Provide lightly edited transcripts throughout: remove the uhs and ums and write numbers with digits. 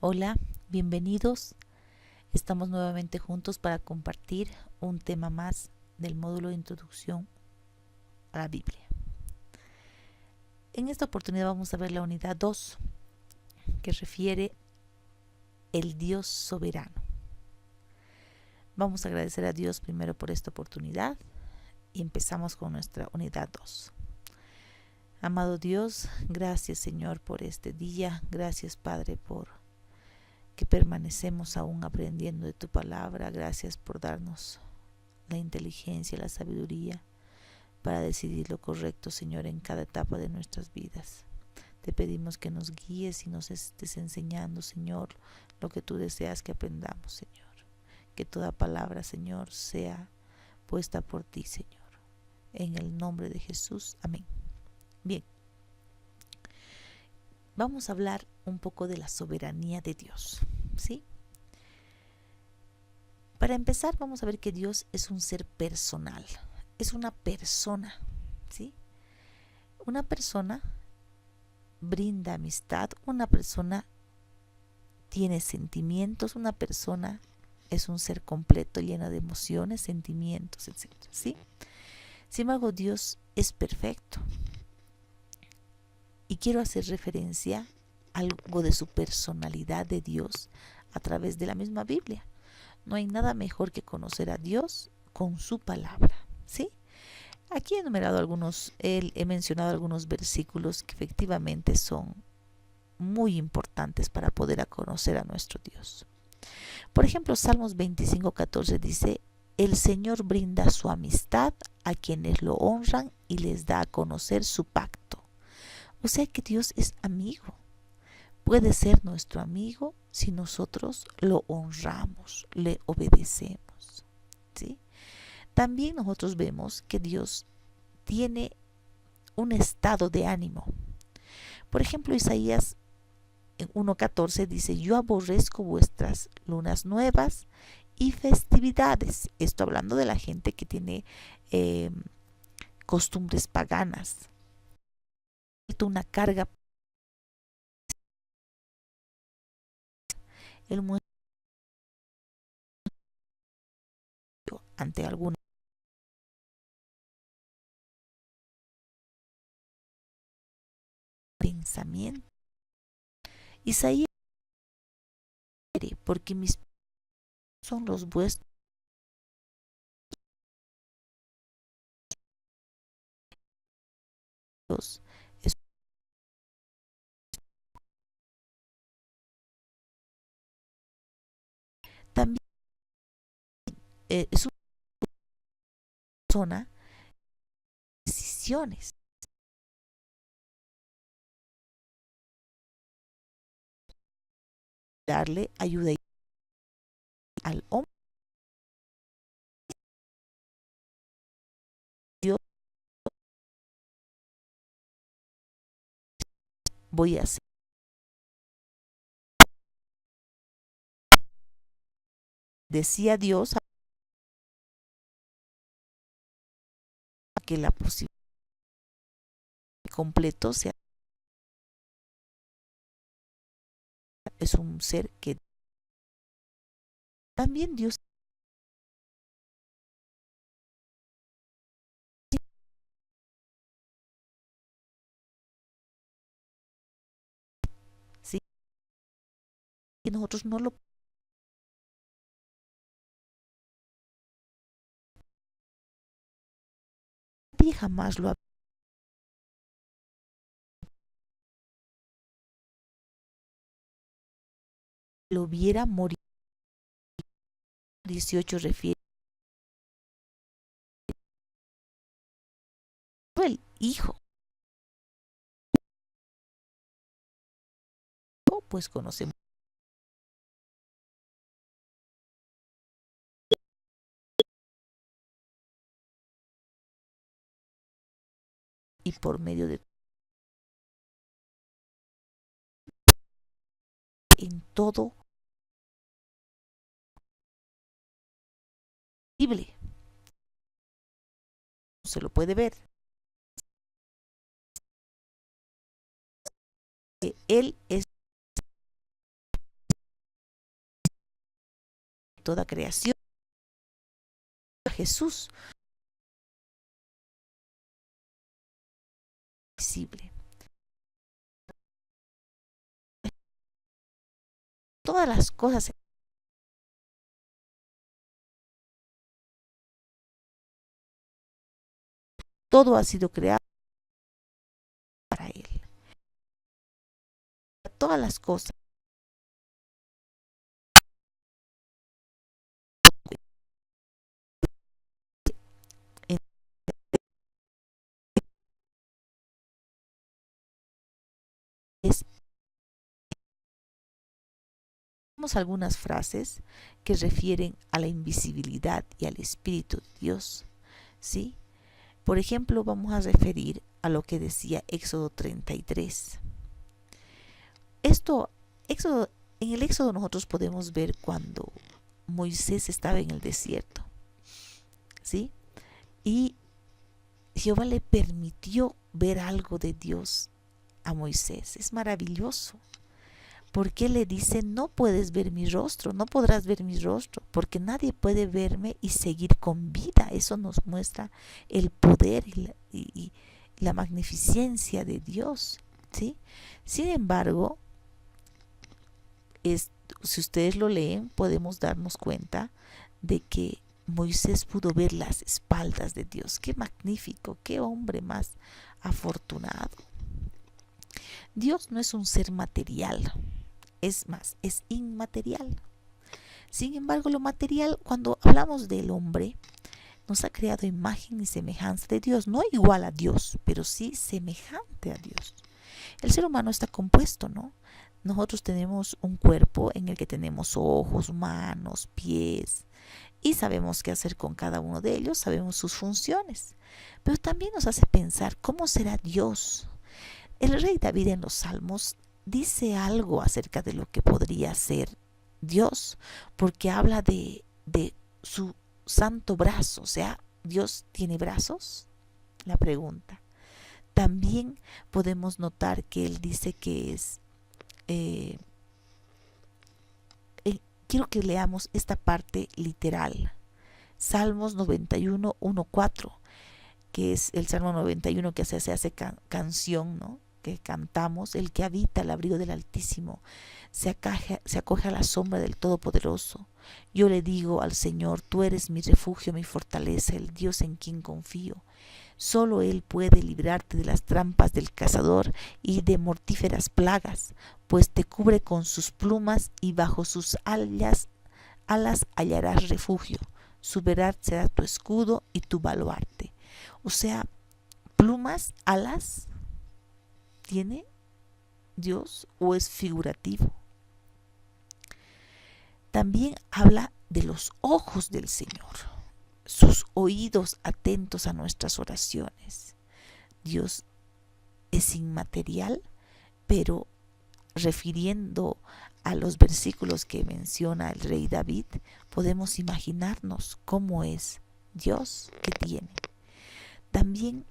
Hola, bienvenidos. Estamos nuevamente juntos para compartir un tema más del módulo de introducción a la Biblia. En esta oportunidad vamos a ver la unidad 2, que refiere el Dios soberano. Vamos a agradecer a Dios primero por esta oportunidad y empezamos con nuestra unidad 2. Amado Dios, gracias Señor por este día. Gracias Padre por que permanecemos aún aprendiendo de tu palabra. Gracias por darnos la inteligencia, la sabiduría para decidir lo correcto, Señor, en cada etapa de nuestras vidas. Te pedimos que nos guíes y nos estés enseñando, Señor, lo que tú deseas que aprendamos, Señor. Que toda palabra, Señor, sea puesta por ti, Señor. En el nombre de Jesús. Amén. Bien. Vamos a hablar un poco de la soberanía de Dios, ¿sí? Para empezar, vamos a ver que Dios es un ser personal. Es una persona, ¿sí? Una persona brinda amistad, una persona tiene sentimientos, una persona es un ser completo, lleno de emociones, sentimientos, etc. ¿Sí? Sin embargo, Dios es perfecto. Y quiero hacer referencia a algo de su personalidad de Dios a través de la misma Biblia. No hay nada mejor que conocer a Dios con su palabra, ¿sí? Aquí he mencionado algunos versículos que efectivamente son muy importantes para poder conocer a nuestro Dios. Por ejemplo, Salmos 25:14 dice: el Señor brinda su amistad a quienes lo honran y les da a conocer su pacto. O sea que Dios es amigo. Puede ser nuestro amigo si nosotros lo honramos, le obedecemos, ¿sí? También nosotros vemos que Dios tiene un estado de ánimo. Por ejemplo, Isaías 1:14 dice: yo aborrezco vuestras lunas nuevas y festividades. Esto hablando de la gente que tiene costumbres paganas. Una carga. El mundo ante algún pensamiento. Isaías, porque mis son los vuestros. Es, también es una persona de decisiones. Darle ayuda al hombre. Yo voy a hacer. Decía Dios que la posibilidad completo sea, es un ser que también Dios, sí, y nosotros no lo, y jamás lo viera morir. 18 refiere el hijo, pues conocemos, y por medio de en todo posible, se lo puede ver, que él es toda creación, Jesús visible. Todas las cosas, todo ha sido creado para Él. Todas las cosas. Tenemos algunas frases que refieren a la invisibilidad y al Espíritu de Dios, ¿sí? Por ejemplo, vamos a referir a lo que decía Éxodo 33. En el Éxodo nosotros podemos ver cuando Moisés estaba en el desierto, ¿sí? Y Jehová le permitió ver algo de Dios a Moisés. Es maravilloso. Porque le dice, no puedes ver mi rostro, no podrás ver mi rostro, porque nadie puede verme y seguir con vida. Eso nos muestra el poder y la magnificencia de Dios, ¿sí? Sin embargo, si ustedes lo leen, podemos darnos cuenta de que Moisés pudo ver las espaldas de Dios. Qué magnífico, qué hombre más afortunado. Dios no es un ser material, es más, es inmaterial. Sin embargo, lo material, cuando hablamos del hombre, nos ha creado imagen y semejanza de Dios, no igual a Dios, pero sí semejante a Dios. El ser humano está compuesto, ¿no? Nosotros tenemos un cuerpo en el que tenemos ojos, manos, pies, y sabemos qué hacer con cada uno de ellos, sabemos sus funciones. Pero también nos hace pensar, ¿cómo será Dios? El rey David en los Salmos dice algo acerca de lo que podría ser Dios, porque habla de su santo brazo. O sea, ¿Dios tiene brazos? La pregunta. También podemos notar que él dice que es... quiero que leamos esta parte literal. Salmos 91, 1, 4, que es el Salmo 91 que se hace canción, ¿no? Que cantamos. El que habita al abrigo del Altísimo se acoge a la sombra del Todopoderoso. Yo le digo al Señor, tú eres mi refugio, mi fortaleza, el Dios en quien confío. Solo Él puede librarte de las trampas del cazador y de mortíferas plagas, pues te cubre con sus plumas y bajo sus alas hallarás refugio. Su verdad será tu escudo y tu baluarte. O sea, plumas, alas, ¿tiene Dios o es figurativo? También habla de los ojos del Señor, sus oídos atentos a nuestras oraciones. Dios es inmaterial, pero refiriendo a los versículos que menciona el rey David, podemos imaginarnos cómo es Dios que tiene. También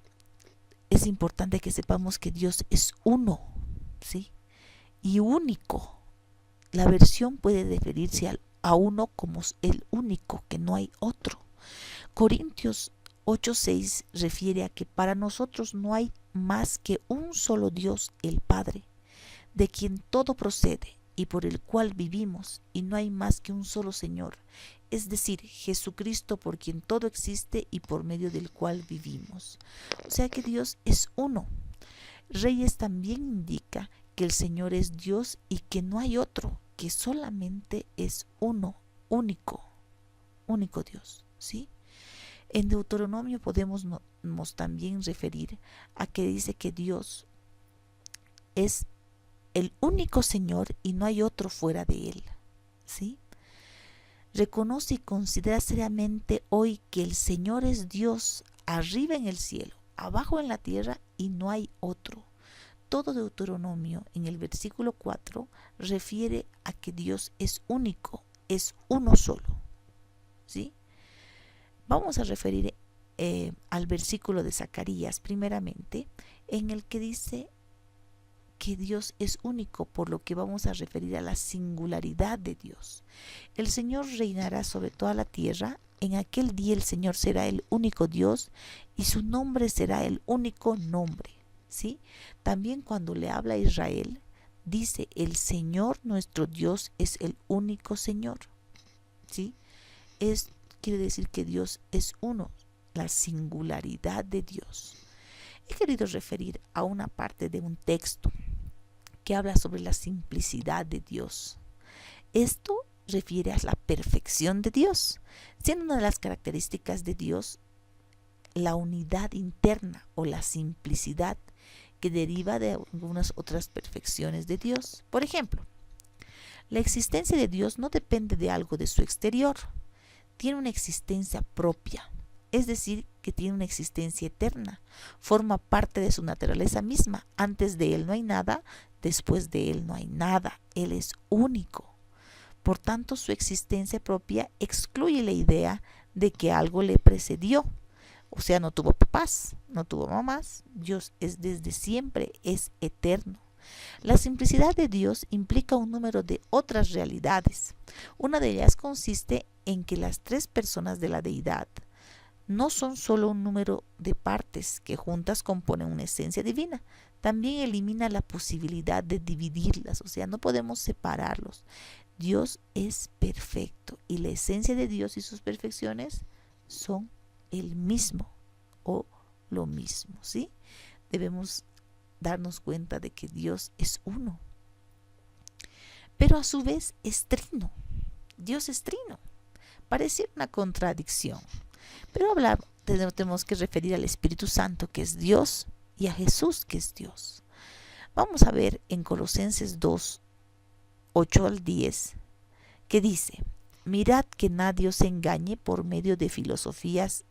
es importante que sepamos que Dios es uno, ¿sí? Y único. La versión puede referirse a uno como el único, que no hay otro. Corintios 8:6 refiere a que para nosotros no hay más que un solo Dios, el Padre, de quien todo procede y por el cual vivimos, y no hay más que un solo Señor, es decir, Jesucristo, por quien todo existe y por medio del cual vivimos. O sea que Dios es uno. Reyes también indica que el Señor es Dios y que no hay otro, que solamente es uno, único Dios, ¿sí? En Deuteronomio podemos también referir a que dice que Dios es el único Señor y no hay otro fuera de Él, ¿sí? Reconoce y considera seriamente hoy que el Señor es Dios arriba en el cielo, abajo en la tierra y no hay otro. Todo Deuteronomio en el versículo 4 refiere a que Dios es único, es uno solo, ¿sí? Vamos a referir al versículo de Zacarías primeramente, en el que dice que Dios es único, por lo que vamos a referir a la singularidad de Dios. El Señor reinará sobre toda la tierra. En aquel día el Señor será el único Dios y su nombre será el único nombre. ¿Sí? También cuando le habla a Israel, dice: el Señor nuestro Dios es el único Señor. ¿Sí? Quiere decir que Dios es uno, la singularidad de Dios. He querido referir a una parte de un texto que habla sobre la simplicidad de Dios. Esto refiere a la perfección de Dios, siendo una de las características de Dios la unidad interna o la simplicidad que deriva de algunas otras perfecciones de Dios. Por ejemplo, la existencia de Dios no depende de algo de su exterior, tiene una existencia propia, es decir, que tiene una existencia eterna, forma parte de su naturaleza misma. Antes de Él no hay nada, después de Él no hay nada, Él es único. Por tanto, su existencia propia excluye la idea de que algo le precedió. O sea, no tuvo papás, no tuvo mamás. Dios es desde siempre, es eterno. La simplicidad de Dios implica un número de otras realidades. Una de ellas consiste en que las tres personas de la deidad no son solo un número de partes que juntas componen una esencia divina. También elimina la posibilidad de dividirlas, o sea, no podemos separarlos. Dios es perfecto y la esencia de Dios y sus perfecciones son el mismo o lo mismo, ¿sí? Debemos darnos cuenta de que Dios es uno, pero a su vez es trino. Dios es trino. Parece una contradicción, pero tenemos que referir al Espíritu Santo, que es Dios, y a Jesús, que es Dios. Vamos a ver en Colosenses 2, 8 al 10, que dice: mirad que nadie os engañe por medio de filosofías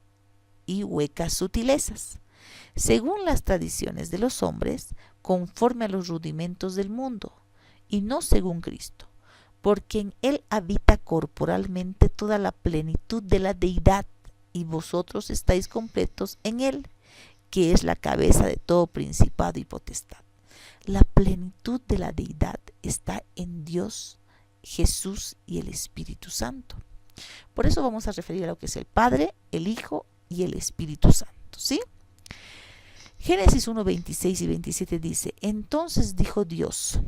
y huecas sutilezas, según las tradiciones de los hombres, conforme a los rudimentos del mundo, y no según Cristo, porque en Él habita corporalmente toda la plenitud de la deidad, y vosotros estáis completos en Él, que es la cabeza de todo principado y potestad. La plenitud de la deidad está en Dios, Jesús y el Espíritu Santo. Por eso vamos a referir a lo que es el Padre, el Hijo y el Espíritu Santo, ¿sí? Génesis 1, 26 y 27 dice: entonces dijo Dios: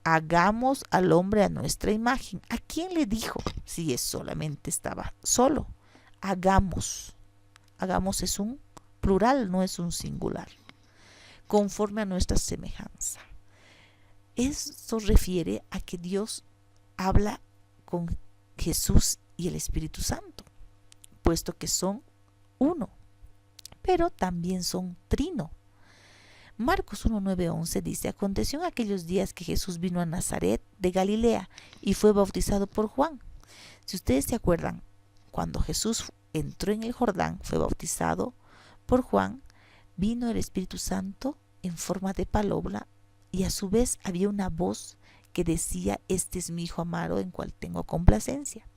hagamos al hombre a nuestra imagen. ¿A quién le dijo? Si solamente estaba solo. Hagamos. Hagamos es un plural, no es un singular. Conforme a nuestra semejanza. Esto refiere a que Dios habla con Jesús y el Espíritu Santo, puesto que son uno, pero también son trino. Marcos 1, 9, 11 dice: aconteció en aquellos días que Jesús vino a Nazaret de Galilea y fue bautizado por Juan. Si ustedes se acuerdan, cuando Jesús entró en el Jordán, fue bautizado por Juan, vino el Espíritu Santo en forma de paloma, y a su vez había una voz que decía: este es mi Hijo amado en cual tengo complacencia.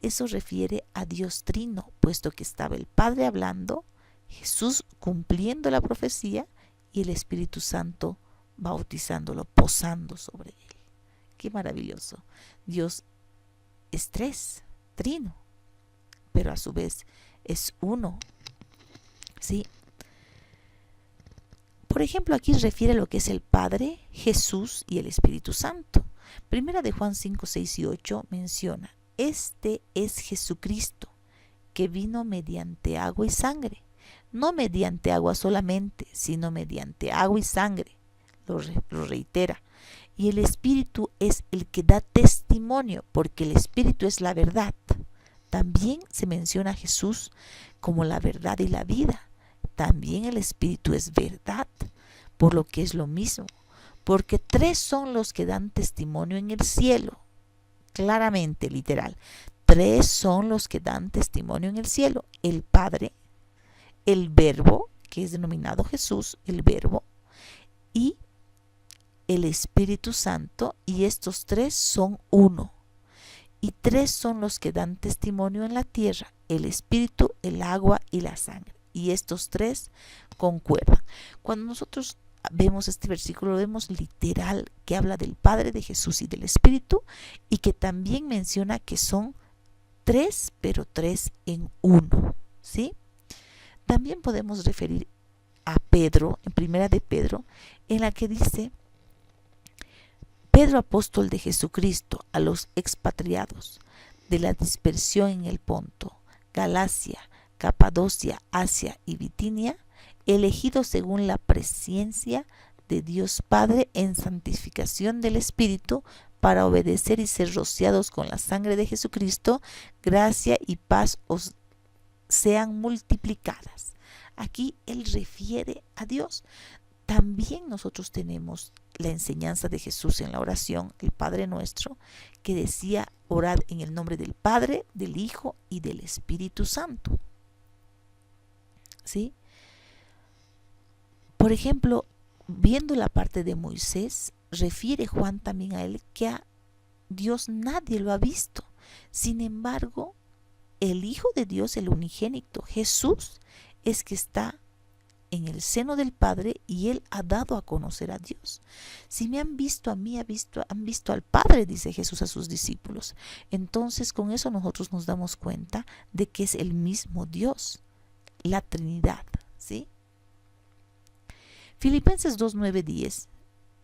Eso refiere a Dios trino, puesto que estaba el Padre hablando, Jesús cumpliendo la profecía y el Espíritu Santo bautizándolo, posando sobre él. Qué maravilloso. Dios es tres, trino, pero a su vez es uno, ¿sí? Por ejemplo, aquí refiere a lo que es el Padre, Jesús y el Espíritu Santo. Primera de Juan 5, 6 y 8 menciona: este es Jesucristo, que vino mediante agua y sangre, no mediante agua solamente, sino mediante agua y sangre. Lo reitera. Y el Espíritu es el que da testimonio, porque el Espíritu es la verdad. También se menciona a Jesús como la verdad y la vida. También el Espíritu es verdad, por lo que es lo mismo, porque tres son los que dan testimonio en el cielo. Claramente, literal, tres son los que dan testimonio en el cielo: el Padre, el Verbo, que es denominado Jesús, el Verbo, y el Espíritu Santo, y estos tres son uno. Y tres son los que dan testimonio en la tierra: el Espíritu, el agua y la sangre. Y estos tres concuerdan. Cuando nosotros vemos este versículo, lo vemos literal, que habla del Padre, de Jesús y del Espíritu, y que también menciona que son tres, pero tres en uno, ¿sí? También podemos referir a Pedro, en primera de Pedro, en la que dice: Pedro, apóstol de Jesucristo, a los expatriados de la dispersión en el Ponto, Galacia, Capadocia, Asia y Bitinia, elegidos según la presciencia de Dios Padre en santificación del Espíritu, para obedecer y ser rociados con la sangre de Jesucristo, gracia y paz os sean multiplicadas. Aquí él refiere a Dios. También nosotros tenemos la enseñanza de Jesús en la oración, el Padre Nuestro, que decía: orad en el nombre del Padre, del Hijo y del Espíritu Santo. ¿Sí? Por ejemplo, viendo la parte de Moisés, refiere Juan también a él que a Dios nadie lo ha visto. Sin embargo, el Hijo de Dios, el unigénito, Jesús, es que está en el seno del Padre y Él ha dado a conocer a Dios. Si me han visto a mí, han visto al Padre, dice Jesús a sus discípulos. Entonces, con eso nosotros nos damos cuenta de que es el mismo Dios, la Trinidad, ¿sí? Filipenses 2:9-10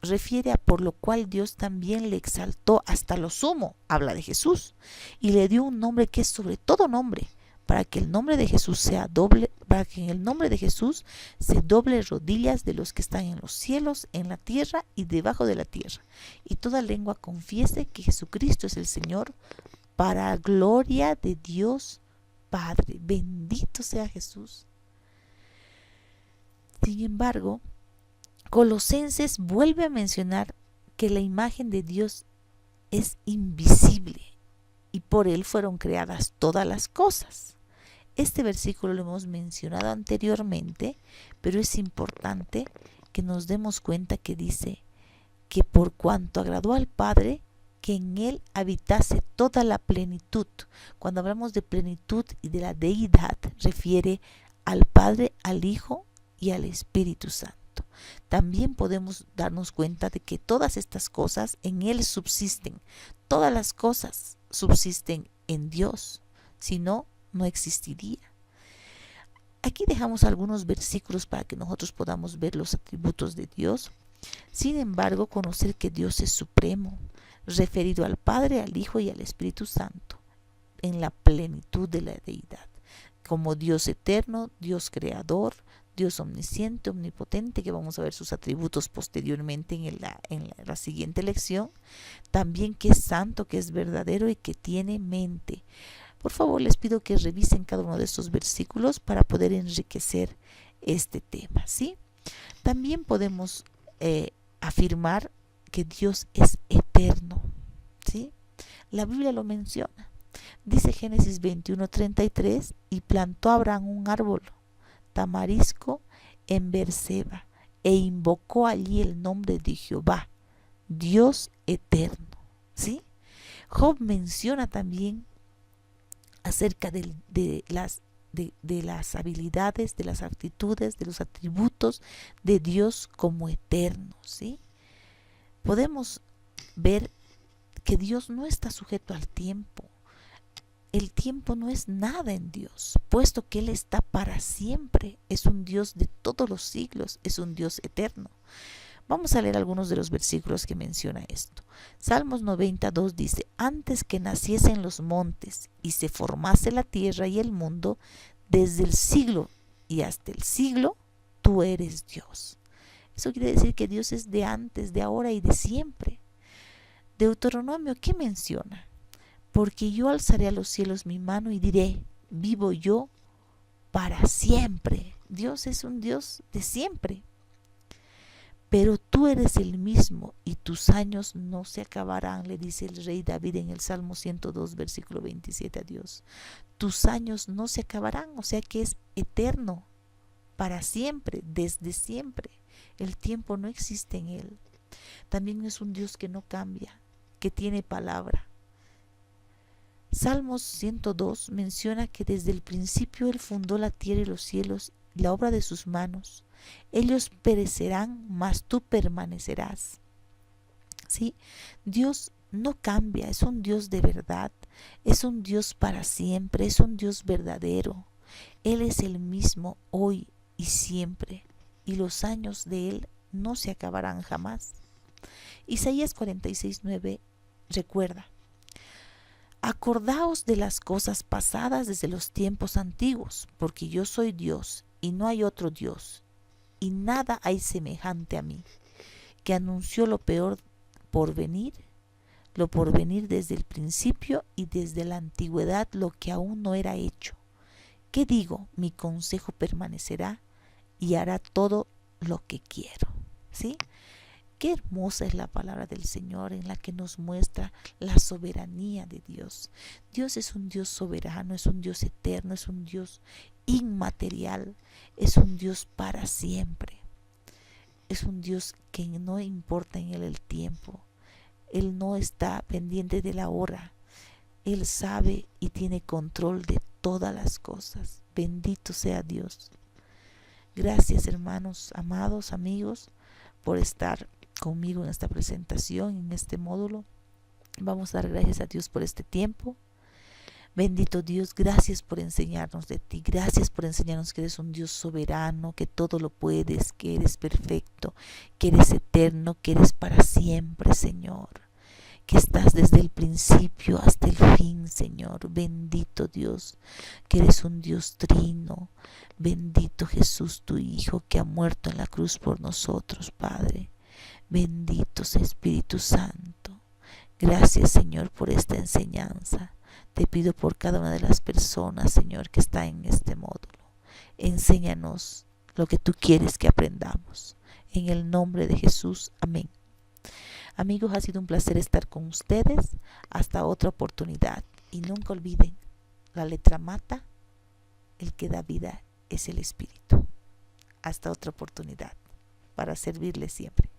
refiere a por lo cual Dios también le exaltó hasta lo sumo, habla de Jesús, y le dio un nombre que es sobre todo nombre, para que el nombre de Jesús sea doble, para que en el nombre de Jesús se doble rodillas de los que están en los cielos, en la tierra y debajo de la tierra, y toda lengua confiese que Jesucristo es el Señor, para gloria de Dios Padre. Bendito sea Jesús. Sin embargo, Colosenses vuelve a mencionar que la imagen de Dios es invisible y por Él fueron creadas todas las cosas. Este versículo lo hemos mencionado anteriormente, pero es importante que nos demos cuenta que dice que por cuanto agradó al Padre, que en Él habitase toda la plenitud. Cuando hablamos de plenitud y de la deidad, refiere al Padre, al Hijo y al Espíritu Santo. También podemos darnos cuenta de que todas estas cosas en Él subsisten. Todas las cosas subsisten en Dios, si no, no existiría. Aquí dejamos algunos versículos para que nosotros podamos ver los atributos de Dios. Sin embargo, conocer que Dios es supremo, referido al Padre, al Hijo y al Espíritu Santo, en la plenitud de la deidad, como Dios eterno, Dios creador, Dios omnisciente, omnipotente, que vamos a ver sus atributos posteriormente en la siguiente lección. También que es santo, que es verdadero y que tiene mente. Por favor, les pido que revisen cada uno de estos versículos para poder enriquecer este tema, ¿sí? También podemos afirmar que Dios es eterno, ¿sí? La Biblia lo menciona. Dice Génesis 21:33: y plantó Abraham un árbol tamarisco en Beerseba, e invocó allí el nombre de Jehová, Dios eterno, ¿sí? Job menciona también acerca de las habilidades, de las actitudes, de los atributos de Dios como eterno, ¿sí? Podemos ver que Dios no está sujeto al tiempo. El tiempo no es nada en Dios, puesto que Él está para siempre. Es un Dios de todos los siglos, es un Dios eterno. Vamos a leer algunos de los versículos que menciona esto. Salmos 92 dice: antes que naciesen los montes y se formase la tierra y el mundo, desde el siglo y hasta el siglo, tú eres Dios. Eso quiere decir que Dios es de antes, de ahora y de siempre. Deuteronomio, ¿qué menciona? Porque yo alzaré a los cielos mi mano y diré: vivo yo para siempre. Dios es un Dios de siempre. Pero tú eres el mismo y tus años no se acabarán, le dice el rey David en el Salmo 102, versículo 27 a Dios. Tus años no se acabarán, o sea que es eterno, para siempre, desde siempre. El tiempo no existe en Él. También es un Dios que no cambia, que tiene palabra. Salmos 102 menciona que desde el principio Él fundó la tierra y los cielos, y la obra de sus manos. Ellos perecerán, mas tú permanecerás. ¿Sí? Dios no cambia, es un Dios de verdad, es un Dios para siempre, es un Dios verdadero. Él es el mismo hoy y siempre, y los años de Él no se acabarán jamás. Isaías 46:9 recuerda: acordaos de las cosas pasadas desde los tiempos antiguos, porque yo soy Dios y no hay otro Dios, y nada hay semejante a mí, que anunció lo por venir desde el principio y desde la antigüedad lo que aún no era hecho. ¿Qué digo? Mi consejo permanecerá y hará todo lo que quiero. ¿Sí? Qué hermosa es la palabra del Señor, en la que nos muestra la soberanía de Dios. Dios es un Dios soberano, es un Dios eterno, es un Dios inmaterial, es un Dios para siempre. Es un Dios que no importa en Él el tiempo. Él no está pendiente de la hora. Él sabe y tiene control de todas las cosas. Bendito sea Dios. Gracias, hermanos, amados, amigos, por estar conmigo en esta presentación, en este módulo. Vamos a dar gracias a Dios por este tiempo. Bendito Dios, gracias por enseñarnos de ti, gracias por enseñarnos que eres un Dios soberano, que todo lo puedes, que eres perfecto, que eres eterno, que eres para siempre, Señor, que estás desde el principio hasta el fin, Señor. Bendito Dios, que eres un Dios trino. Bendito Jesús, tu Hijo, que ha muerto en la cruz por nosotros, Padre. Bendito sea Espíritu Santo. Gracias, Señor, por esta enseñanza. Te pido por cada una de las personas, Señor, que está en este módulo. Enséñanos lo que tú quieres que aprendamos. En el nombre de Jesús. Amén. Amigos, ha sido un placer estar con ustedes. Hasta otra oportunidad. Y nunca olviden, la letra mata, el que da vida es el Espíritu. Hasta otra oportunidad, para servirles siempre.